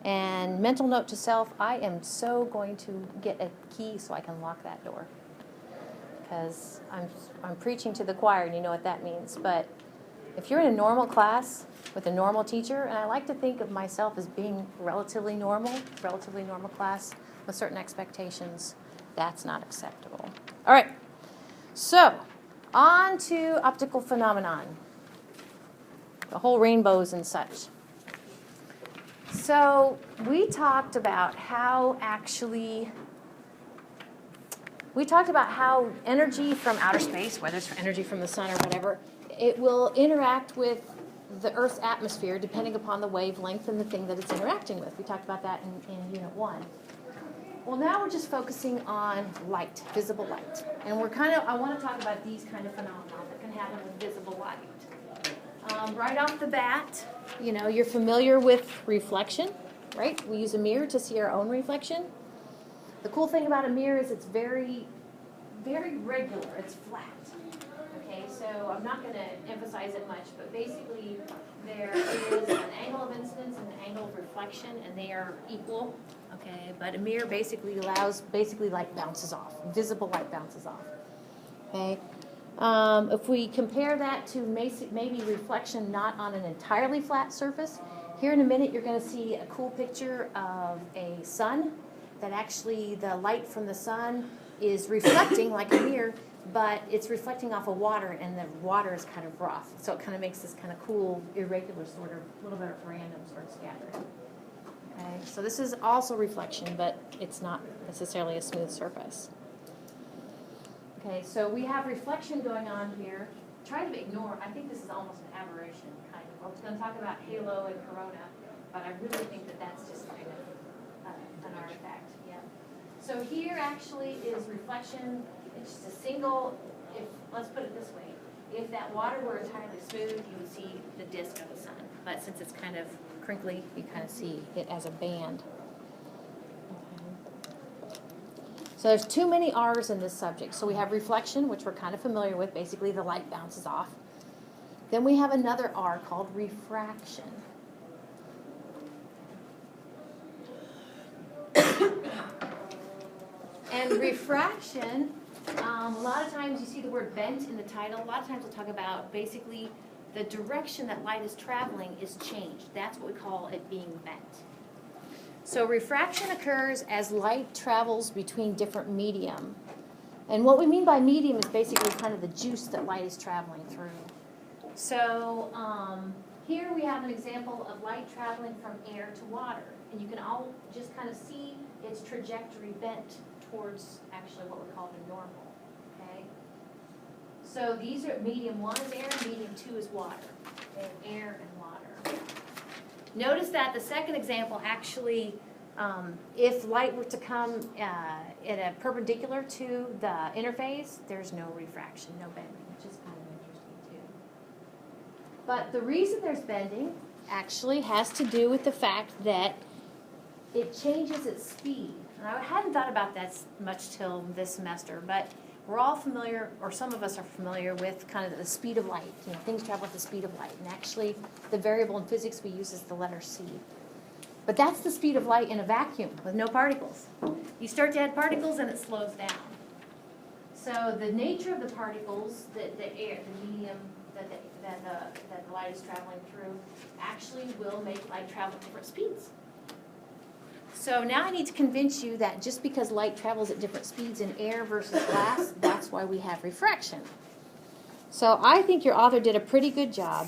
And mental note to self, I am so going to get a key so I can lock that door. Because I'm preaching to the choir, and you know what that means. But if you're in a normal class with a normal teacher, and I like to think of myself as being relatively normal class with certain expectations, that's not acceptable. All right, so on to optical phenomenon, the whole rainbows and such. So we talked about how energy from outer space, whether it's energy from the sun or whatever, it will interact with the Earth's atmosphere depending upon the wavelength and the thing that it's interacting with. We talked about that in Unit 1. Well, now we're just focusing on light, visible light. And I want to talk about these kind of phenomena that can happen with visible light. Right off the bat, you're familiar with reflection, right? We use a mirror to see our own reflection. The cool thing about a mirror is it's very, very regular. It's flat. Okay, so I'm not going to emphasize it much, but basically there is an angle of incidence and an angle of reflection, and they are equal. Okay, but a mirror basically light bounces off. Visible light bounces off. Okay. If we compare that to maybe reflection not on an entirely flat surface, here in a minute you're going to see a cool picture of a sun that actually the light from the sun is reflecting like a mirror, but it's reflecting off of water, and the water is kind of rough. So it kind of makes this kind of cool, irregular sort of, a little bit of random sort of scattering. Okay, so this is also reflection, but it's not necessarily a smooth surface. Okay, so we have reflection going on here. Try to ignore, I think this is almost an aberration, kind of. We're going to talk about halo and corona, but I really think that that's just kind of an artifact. Yeah. So here actually is reflection. It's just a single, let's put it this way. If that water were entirely smooth, you would see the disk of the sun. But since it's kind of crinkly, you kind of see it as a band. So there's too many R's in this subject. So we have reflection, which we're kind of familiar with. Basically, the light bounces off. Then we have another R called refraction. And refraction, a lot of times you see the word bent in the title. A lot of times we'll talk about basically the direction that light is traveling is changed. That's what we call it being bent. So refraction occurs as light travels between different medium. And what we mean by medium is basically kind of the juice that light is traveling through. So here we have an example of light traveling from air to water. And you can all just kind of see its trajectory bent towards actually what we call the normal. Okay? So these are medium 1 is air, medium 2 is water. Okay? Air and water. Notice that the second example actually, if light were to come at a perpendicular to the interface, there's no refraction, no bending, which is kind of interesting too. But the reason there's bending actually has to do with the fact that it changes its speed. And I hadn't thought about that much till this semester, but we're all familiar, or some of us are familiar with kind of the speed of light. Things travel at the speed of light. And actually, the variable in physics we use is the letter C. But that's the speed of light in a vacuum with no particles. You start to add particles and it slows down. So the nature of the particles, the air, the medium that the light is traveling through, actually will make light travel at different speeds. So now I need to convince you that just because light travels at different speeds in air versus glass, that's why we have refraction. So I think your author did a pretty good job.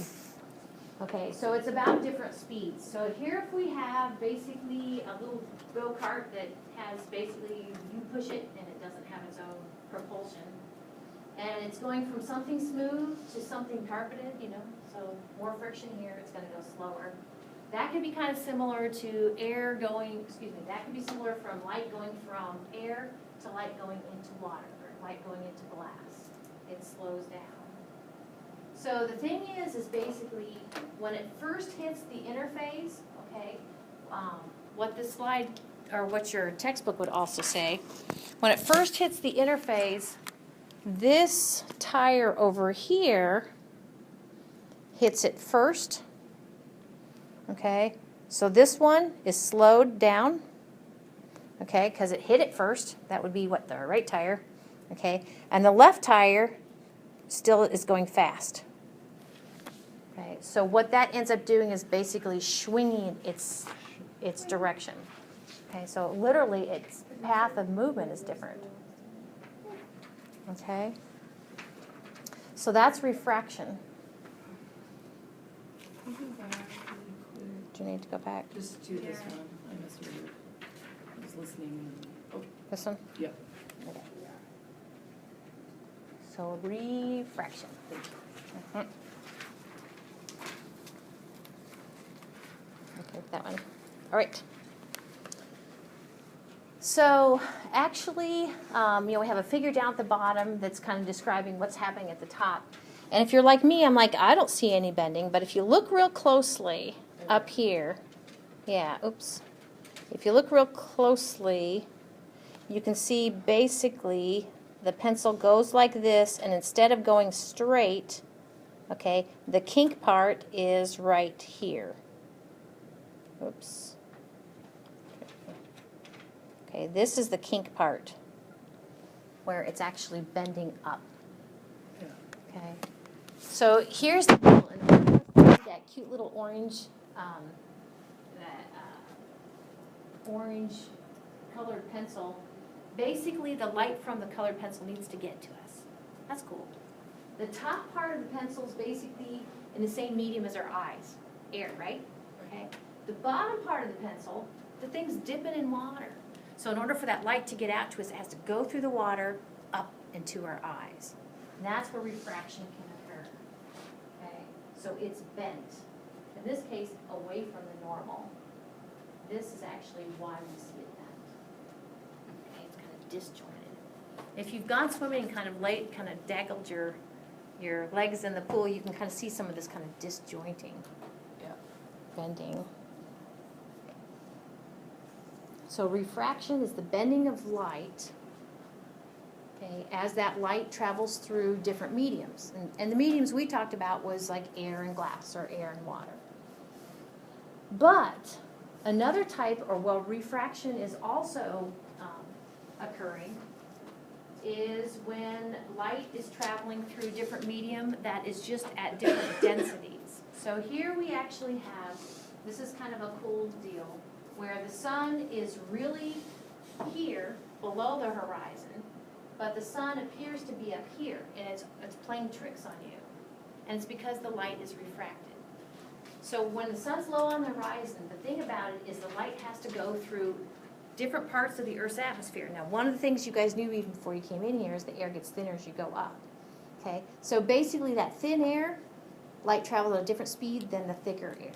Okay, so it's about different speeds. So here if we have basically a little go-kart that has basically, you push it and it doesn't have its own propulsion. And it's going from something smooth to something carpeted, so more friction here, it's going to go slower. That could be kind of similar to that could be similar from light going from air to light going into water, or light going into glass. It slows down. So the thing is basically when it first hits the interface, okay, what this slide, or what your textbook would also say, when it first hits the interface, this tire over here hits it first. Okay, So this one is slowed down, okay, because it hit it first. That would be what, the right tire, okay? And the left tire still is going fast. Okay, so what that ends up doing is basically swinging its direction. Okay, so literally its path of movement is different. Okay? So that's refraction. Do you need to go back? Just to this one. I misread it. I was listening. Oh, This one? yep. Okay. So refraction. Mhm. Okay, that one. All right. So actually, we have a figure down at the bottom that's kind of describing what's happening at the top. And if you're like me, I'm like, I don't see any bending. But if you look real closely up here, yeah, oops. If you look real closely, you can see basically the pencil goes like this, and instead of going straight, okay, the kink part is right here. Oops. Okay, this is the kink part where it's actually bending up. Yeah. Okay, so here's the deal. That cute little orange, orange colored pencil. Basically, the light from the colored pencil needs to get to us. That's cool. The top part of the pencil is basically in the same medium as our eyes, air, right? Okay. The bottom part of the pencil, the thing's dipping in water. So in order for that light to get out to us, it has to go through the water up into our eyes. And that's where refraction can occur. Okay? So it's bent. In this case, away from the normal. This is actually why we see it bent. Okay, it's kind of disjointed. If you've gone swimming and kind of daggled your legs in the pool, you can kind of see some of this kind of disjointing, bending. So refraction is the bending of light, okay, as that light travels through different mediums. And the mediums we talked about was like air and glass or air and water. But another type, refraction is also occurring, is when light is traveling through different medium that is just at different densities. So here we actually have, this is kind of a cool deal, where the sun is really here below the horizon, but the sun appears to be up here, and it's playing tricks on you. And it's because the light is refracted. So when the sun's low on the horizon, the thing about it is the light has to go through different parts of the Earth's atmosphere. Now, one of the things you guys knew even before you came in here is the air gets thinner as you go up. Okay, so basically that thin air, light travels at a different speed than the thicker air.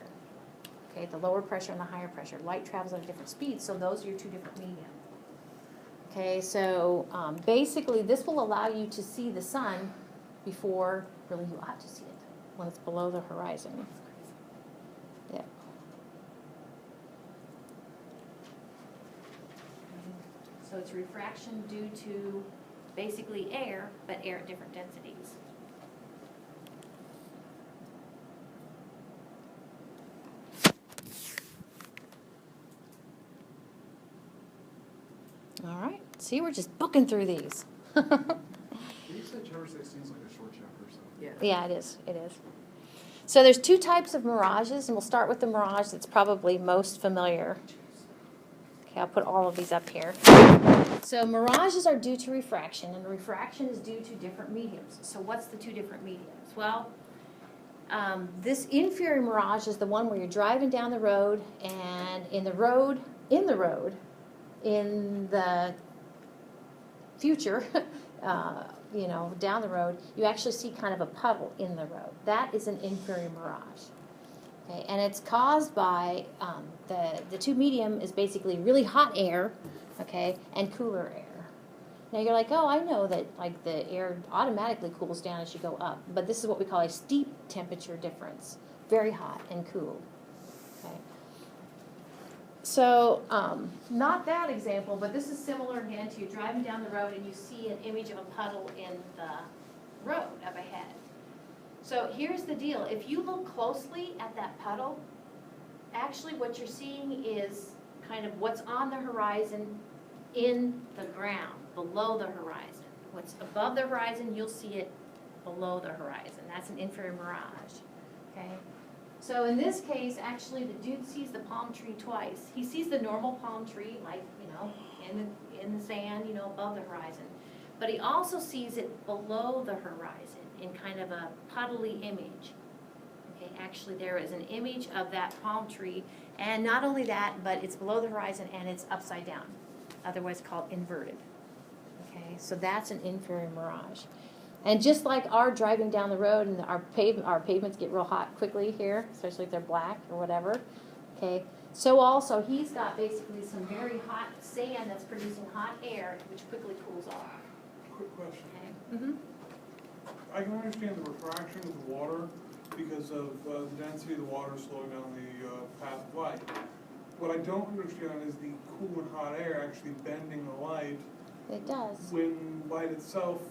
Okay, the lower pressure and the higher pressure. Light travels at a different speed, so those are your two different medium. Okay, so basically this will allow you to see the sun before really you ought to see it, when it's below the horizon. Yeah. So it's refraction due to basically air, but air at different densities. All right. See, we're just booking through these. Did you say chapter 16 is like a short chapter or something? Yeah. Yeah, it is. It is. So there's two types of mirages, and we'll start with the mirage that's probably most familiar. Okay, I'll put all of these up here. So mirages are due to refraction, and refraction is due to different mediums. So what's the two different mediums? Well, this inferior mirage is the one where you're driving down the road, and in the future, down the road, you actually see kind of a puddle in the road. That is an inferior mirage. Okay, and it's caused by the two medium is basically really hot air, okay, and cooler air. Now you're like, oh, I know that like the air automatically cools down as you go up, but this is what we call a steep temperature difference, very hot and cool. Okay. So not that example, but this is similar again to you driving down the road and you see an image of a puddle in the road up ahead. So here's the deal. If you look closely at that puddle, actually what you're seeing is kind of what's on the horizon in the ground, below the horizon. What's above the horizon, you'll see it below the horizon. That's an infrared mirage, okay? So in this case, actually, the dude sees the palm tree twice. He sees the normal palm tree, like, you know, in the sand, you know, above the horizon. But he also sees it below the horizon in kind of a puddly image. Okay, actually, there is an image of that palm tree, and not only that, but it's below the horizon and it's upside down, otherwise called inverted. Okay, so that's an infrared mirage. And just like our driving down the road and our pavements get real hot quickly here, especially if they're black or whatever, okay, so also he's got basically some very hot sand that's producing hot air, which quickly cools off. Quick question. Okay. Mm-hmm. I can understand the refraction of the water because of the density of the water slowing down the path of light. What I don't understand is the cool and hot air actually bending the light It does. when light itself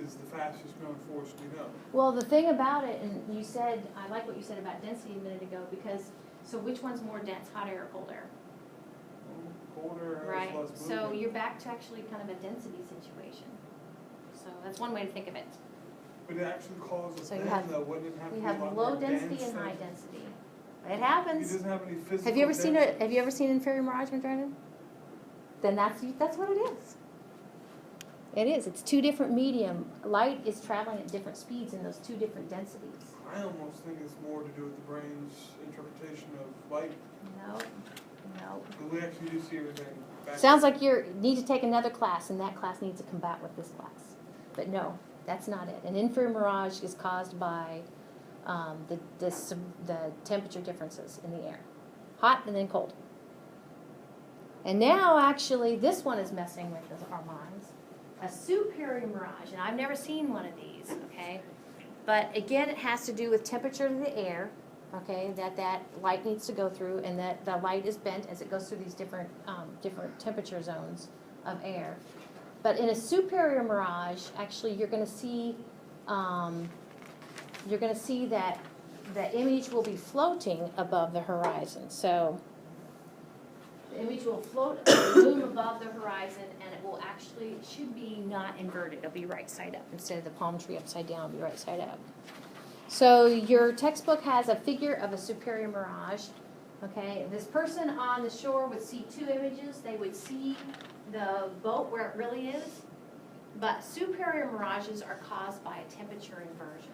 is the fastest known force we know. Well, the thing about it, and you said, I like what you said about density a minute ago, because, so which one's more dense, hot air or cold air? Colder has Right, less so movement. you're back to actually kind of a density situation. So that's one way to think of it. But it actually causes So a you bend have- though, wouldn't it have to We be a have lot low more density dense and high than- density. It He happens. doesn't have any physical Have you ever seen density. it? Have you ever seen infrared mirage, Madrona? Then that's what it is. It is. It's two different medium. Light is traveling at different speeds in those two different densities. I almost think it's more to do with the brain's interpretation of light. No, no. Because we actually do see everything back. Sounds like you need to take another class, and that class needs to combat with this class. But no, that's not it. An infrared mirage is caused by the temperature differences in the air, hot and then cold. And now, actually, this one is messing with our minds. A superior mirage, and I've never seen one of these, okay? But again, it has to do with temperature of the air, okay, that light needs to go through, and that the light is bent as it goes through these different temperature zones of air. But in a superior mirage, actually, you're going to see that the image will be floating above the horizon. So the image will float, loom above the horizon, and it will actually, it should be not inverted. It'll be right side up. Instead of the palm tree upside down, it'll be right side up. So your textbook has a figure of a superior mirage. Okay, this person on the shore would see two images. They would see the boat where it really is. But superior mirages are caused by a temperature inversion.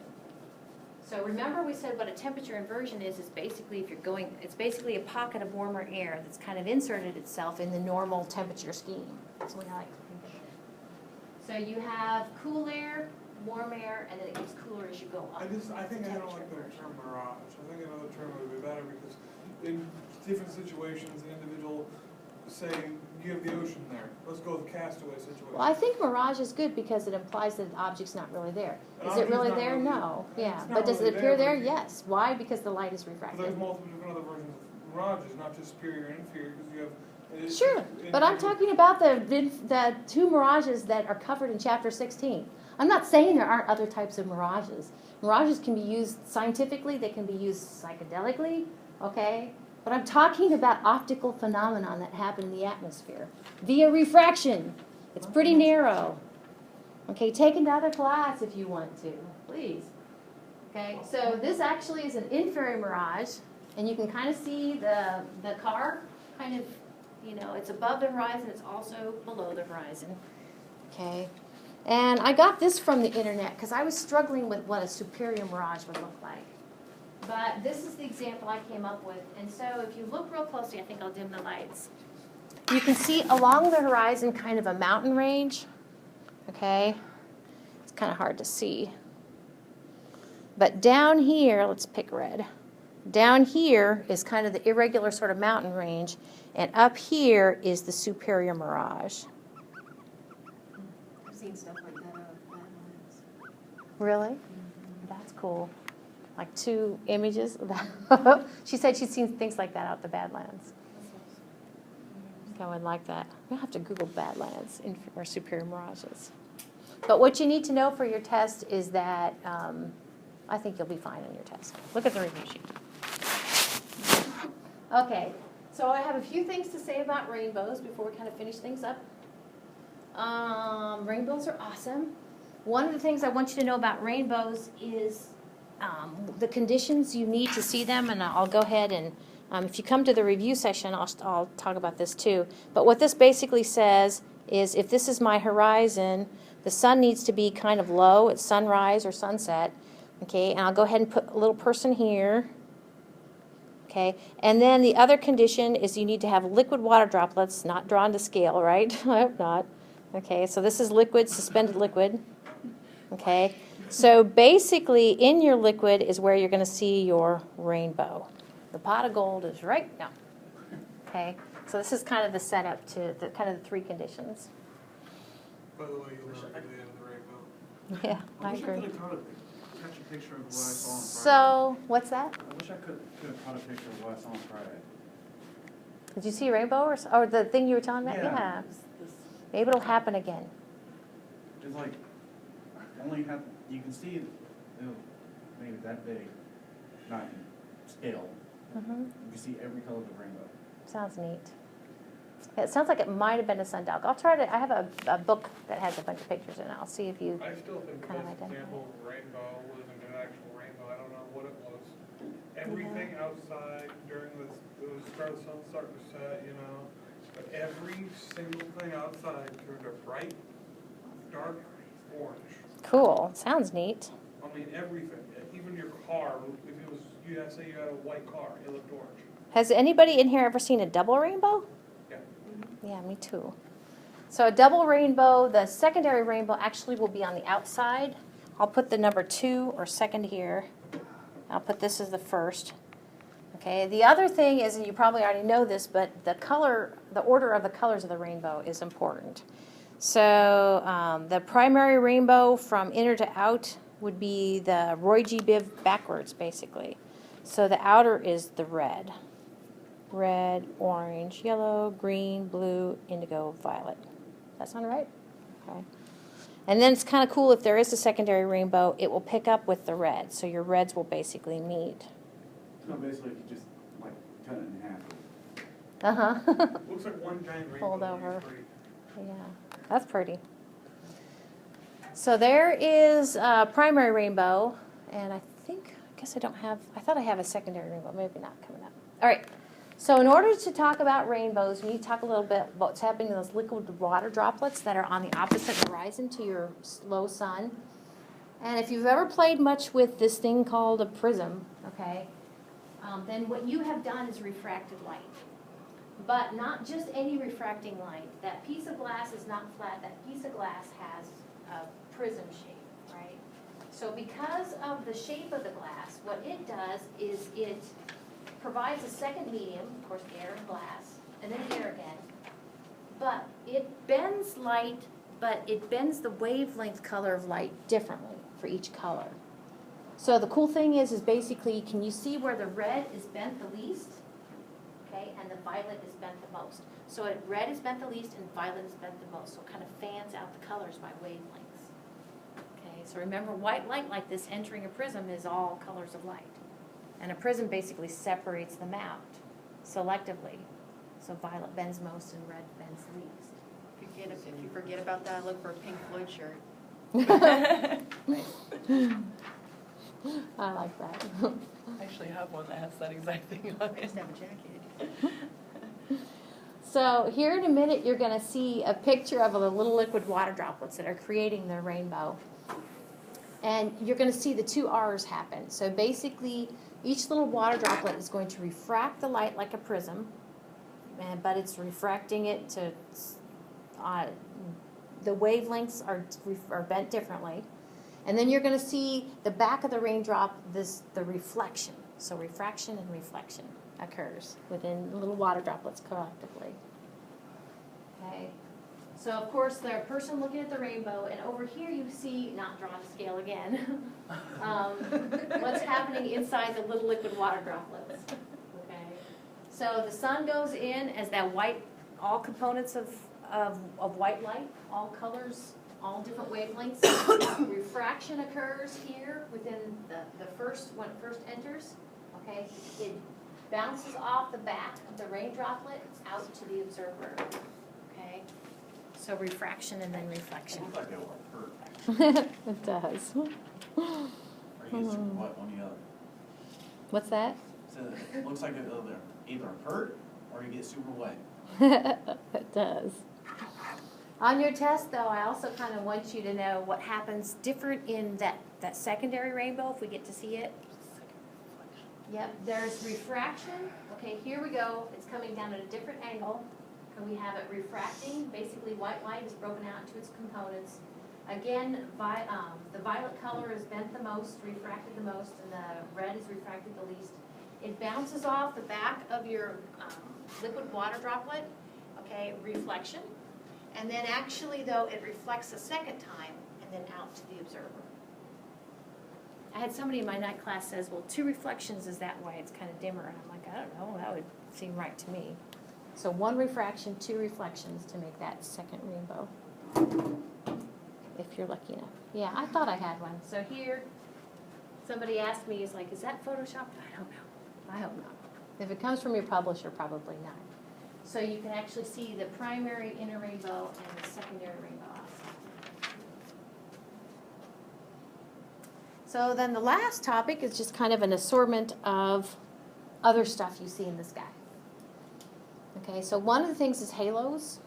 So remember we said what a temperature inversion is basically if you're going, it's basically a pocket of warmer air that's kind of inserted itself in the normal temperature scheme. That's what I like to think of it. So you have cool air, warm air, and then it gets cooler as you go up. I think I don't like the Temperature term mirage. I think another term would be better because in different situations, the individual, say, you have the ocean there. Let's go with the castaway situation. Well, I think mirage is good because it implies that the object's not really there. An Is it object's really not there? really- No. it's Yeah. not But does really it appear there, there? but- Yes. Why? Because the light is But there's refracted. multiple different other versions of mirages, not just superior and inferior, because you have. Sure, but I'm talking about the two mirages that are covered in chapter 16. I'm not saying there aren't other types of mirages. Mirages can be used scientifically, they can be used psychedelically, okay? But I'm talking about optical phenomenon that happen in the atmosphere via refraction. It's pretty narrow. Okay, take another class if you want to, please. Okay, so this actually is an infrared mirage, and you can kind of see the car kind of, you know, it's above the horizon, it's also below the horizon. Okay, and I got this from the internet because I was struggling with what a superior mirage would look like. But this is the example I came up with, and so if you look real closely, I think I'll dim the lights. You can see along the horizon kind of a mountain range, okay? It's kind of hard to see. But down here, let's pick red. Down here is kind of the irregular sort of mountain range, and up here is the superior mirage. I've seen stuff like that out of Badlands. Really? That's cool. Like two images. She said she'd seen things like that out the Badlands. I would like that. We'll have to Google Badlands or superior mirages. But what you need to know for your test is that I think you'll be fine on your test. Look at the review sheet. Okay, so I have a few things to say about rainbows before we kind of finish things up. Rainbows are awesome. One of the things I want you to know about rainbows is the conditions you need to see them, and I'll go ahead and if you come to the review session, I'll talk about this too. But what this basically says is if this is my horizon, the sun needs to be kind of low at sunrise or sunset. Okay, and I'll go ahead and put a little person here. Okay, and then the other condition is you need to have liquid water droplets, not drawn to scale, right? I hope not. Okay, so this is liquid, suspended liquid. Okay, so basically in your liquid is where you're going to see your rainbow. The pot of gold is right now. Okay, so this is kind of the setup to the kind of the three conditions. By the way, you'll never get to the end of the rainbow. Yeah, I wish I agree. could have catch a picture of what I saw on Friday. So, what's that? I wish I could have caught a picture of what I saw on Friday. Did you see a rainbow or the thing you were telling me? Yeah. Maybe it'll happen again. It's like, only have, you can see, maybe that big, not in scale. Mm-hmm. You can see every color of the rainbow. Sounds neat. It sounds like it might have been a sundial. I'll try to, I have a book that has a bunch of pictures in it. I'll see if you, I still think the Kind of best identify. example of a rainbow wasn't an actual rainbow. I don't know what it was. Everything outside during the start of the sun starting to set, you know, but every single thing outside turned a bright, dark orange. cool, sounds neat. I mean, everything, even your car, if it was, you had, say you had a white car, it looked orange. Has anybody in here ever seen a double rainbow? Yeah. Yeah, me too. So a double rainbow, the secondary rainbow actually will be on the outside. I'll put the number 2 or second here. I'll put this as the first. Okay, the other thing is, and you probably already know this, but the order of the colors of the rainbow is important. So the primary rainbow from inner to out would be the Roy G. Biv backwards, basically. So the outer is the red. Red, orange, yellow, green, blue, indigo, violet. That sound right? Okay. And then it's kind of cool if there is a secondary rainbow, it will pick up with the red. So your reds will basically meet. So basically, you just like cut it in half. Uh-huh. Looks like one giant rainbow. Fold when you over. breathe. Yeah, that's pretty. So there is a primary rainbow, and I guess I don't have, I thought I have a secondary rainbow, maybe not coming up. All right, so in order to talk about rainbows, we need to talk a little bit about what's happening to those liquid water droplets that are on the opposite horizon to your low sun. And if you've ever played much with this thing called a prism, okay, then what you have done is refracted light. But not just any refracting light. That piece of glass is not flat. That piece of glass has a prism shape, right? So because of the shape of the glass, what it does is it provides a second medium, of course air and glass, and then air again. But it bends light, but it bends the wavelength color of light differently for each color. So the cool thing is basically, can you see where the red is bent the least? Okay, and the violet is bent the most. So red is bent the least and violet is bent the most. So it kind of fans out the colors by wavelengths. Okay, so remember white light like this entering a prism is all colors of light. And a prism basically separates them out selectively. So violet bends most and red bends least. If you forget about that, look for a Pink Floyd shirt. I like that. I actually have one that has that exact thing on I it. just have a jacket. So here in a minute, you're going to see a picture of the little liquid water droplets that are creating the rainbow. And you're going to see the 2 R's happen. So basically, each little water droplet is going to refract the light like a prism, but it's refracting it to, the wavelengths are bent differently. And then you're going to see the back of the raindrop, the reflection. So refraction and reflection occurs within the little water droplets collectively. Okay. So of course, the person looking at the rainbow, and over here you see, not drawn to scale again, what's happening inside the little liquid water droplets. Okay. So the sun goes in as that white, all components of white light, all colors, all different wavelengths. Refraction occurs here within the first, when it first enters. Okay, bounces off the back of the rain droplet out to the observer, okay? So refraction and then It reflection. looks like they were hurt, It does. or you get super wet on the other. What's that? So it looks like they're either hurt or you get super wet. It does. On your test, though, I also kind of want you to know what happens different in that secondary rainbow, if we get to see it. Yep, there's refraction. Okay, here we go. It's coming down at a different angle. And we have it refracting. Basically, white light is broken out into its components. Again, the violet color is bent the most, refracted the most, and the red is refracted the least. It bounces off the back of your liquid water droplet, okay, reflection. And then actually, though, it reflects a second time and then out to the observer. I had somebody in my night class says, well, 2 reflections, is that why it's kind of dimmer? And I'm like, I don't know, that would seem right to me. So 1 refraction, 2 reflections to make that second rainbow, if you're lucky enough. Yeah, I thought I had one. So here, somebody asked me, is like, is that Photoshopped? I don't know. I hope not. If it comes from your publisher, probably not. So you can actually see the primary inner rainbow and the secondary rainbow outside. So then the last topic is just kind of an assortment of other stuff you see in the sky. Okay, so one of the things is halos.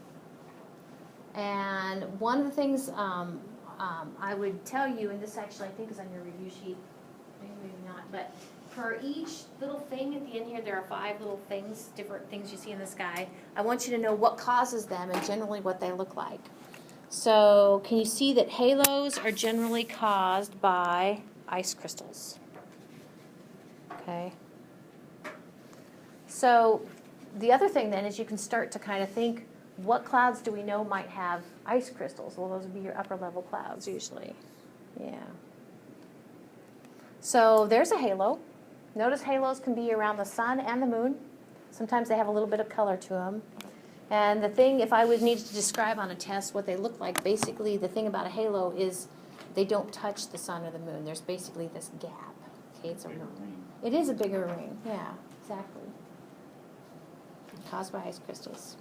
And one of the things I would tell you, and this actually I think is on your review sheet, maybe not, but for each little thing at the end here, there are 5 little things, different things you see in the sky. I want you to know what causes them and generally what they look like. So can you see that halos are generally caused by ice crystals? Okay. So the other thing then is you can start to kind of think, what clouds do we know might have ice crystals? Well, those would be your upper level clouds usually. Yeah. So there's a halo. Notice halos can be around the sun and the moon. Sometimes they have a little bit of color to them. And the thing, if I would need to describe on a test what they look like, basically the thing about a halo is they don't touch the sun or the moon. There's basically this gap. Okay, it's Bigger ring. it is a bigger ring. Yeah, exactly. Caused by ice crystals.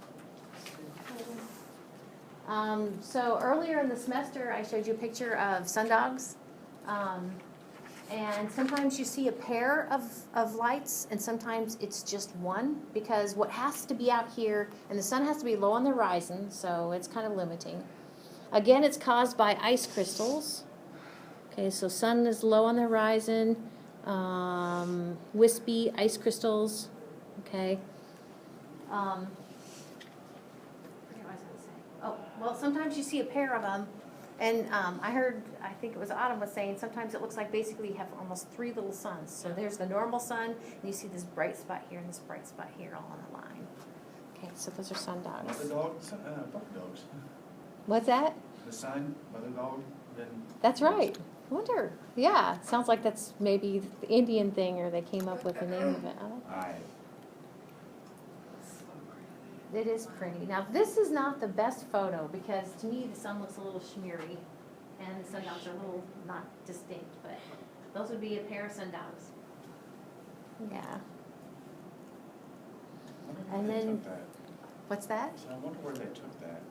So earlier in the semester, I showed you a picture of sundogs. And sometimes you see a pair of lights, and sometimes it's just one, because what has to be out here, and the sun has to be low on the horizon, so it's kind of limiting. Again, it's caused by ice crystals. Okay, so sun is low on the horizon, wispy ice crystals, okay. I forget what I was going to say. Oh, well, sometimes you see a pair of them. And I think it was Autumn was saying, sometimes it looks like basically you have almost 3 little suns. So there's the normal sun, and you see this bright spot here and this bright spot here all on the line. Okay, so those are sundogs. Mother dogs, puppy dogs. What's that? The sun, mother dog, then. That's right. I wonder. Yeah, sounds like that's maybe the Indian thing, or they came up with the name of it. I don't know. Aye. It is pretty. Now, this is not the best photo because to me the sun looks a little shimmery and the sundogs are a little not distinct, but those would be a pair of sundogs. Yeah. I And wonder where they then- took that. What's that? So I wonder where they took that.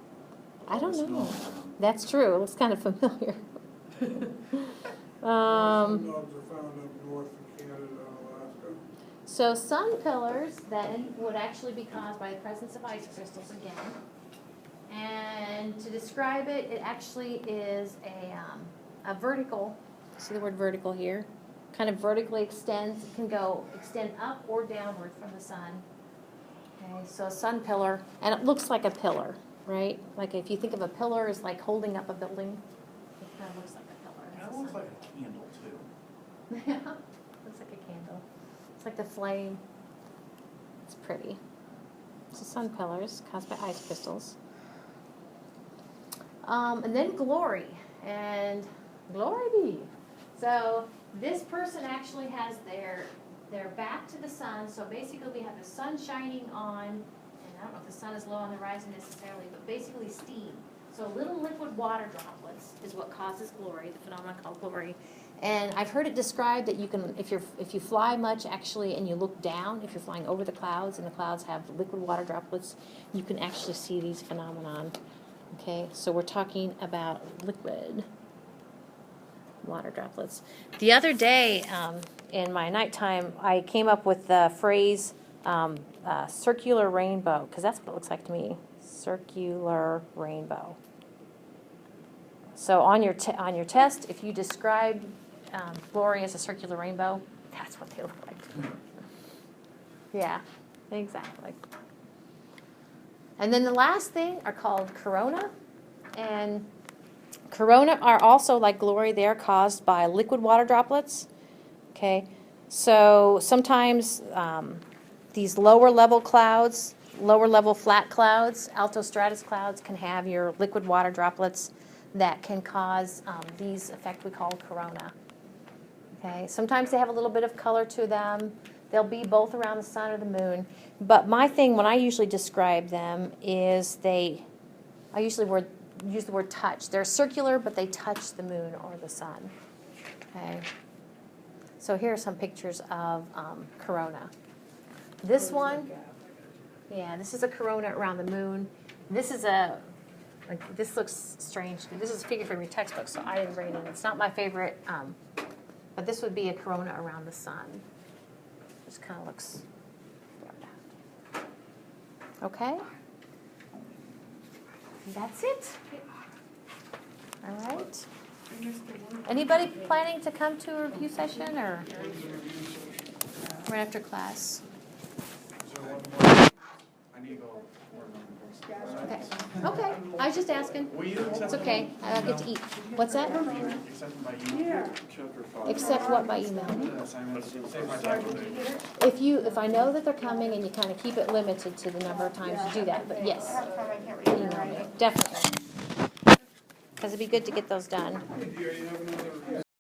I don't All the know. snow from. That's true. It looks kind of familiar. Some dogs are found up north in Canada and Alaska. So sun pillars then would actually be caused by the presence of ice crystals again. And to describe it, it actually is a vertical, see the word vertical here, kind of vertically extends. It can extend up or downward from the sun. Okay, so a sun pillar, and it looks like a pillar, right? Like if you think of a pillar as like holding up a building, it kind of looks like a pillar. Kind It's of a looks sun like a candle too. Yeah, looks like a candle. It's like the flame. It's pretty. So sun pillars caused by ice crystals. And then glory. And glory be. So this person actually has their back to the sun. So basically we have the sun shining on, and I don't know if the sun is low on the horizon necessarily, but basically steam. So little liquid water droplets is what causes glory, the phenomenon called glory. And I've heard it described that you can, if you fly much actually and you look down, if you're flying over the clouds and the clouds have liquid water droplets, you can actually see these phenomenon. Okay, so we're talking about liquid water droplets. The other day, in my nighttime, I came up with the phrase circular rainbow, because that's what it looks like to me. Circular rainbow. So on your test, if you describe glory as a circular rainbow, that's what they look like to me. Yeah, exactly. And then the last thing are called corona. And corona are also like glory. They are caused by liquid water droplets. Okay, so sometimes these lower level clouds, lower level flat clouds, altostratus clouds can have your liquid water droplets that can cause these effect we call corona. Okay, sometimes they have a little bit of color to them. They'll be both around the sun or the moon. But my thing, when I usually describe them, is I usually use the word touch. They're circular, but they touch the moon or the sun. Okay. So here are some pictures of corona. This one, yeah, this is a corona around the moon. This this looks strange. This is a figure from your textbook, so I didn't bring it in. It's not my favorite, but this would be a corona around the sun. Just kind of looks like that. Okay. That's it. All right. Anybody planning to come to a review session or right after class? I need to go work on Okay. Okay. I was just asking. Will you accept It's okay. I'll get to eat. What's that? accept my email? Accept what by email? The assignments, save my time. If I know that they're coming and you kind of keep it limited to the number of times you do that, but yes, email me, definitely. Because it'd be good to get those done. Hey, do you have another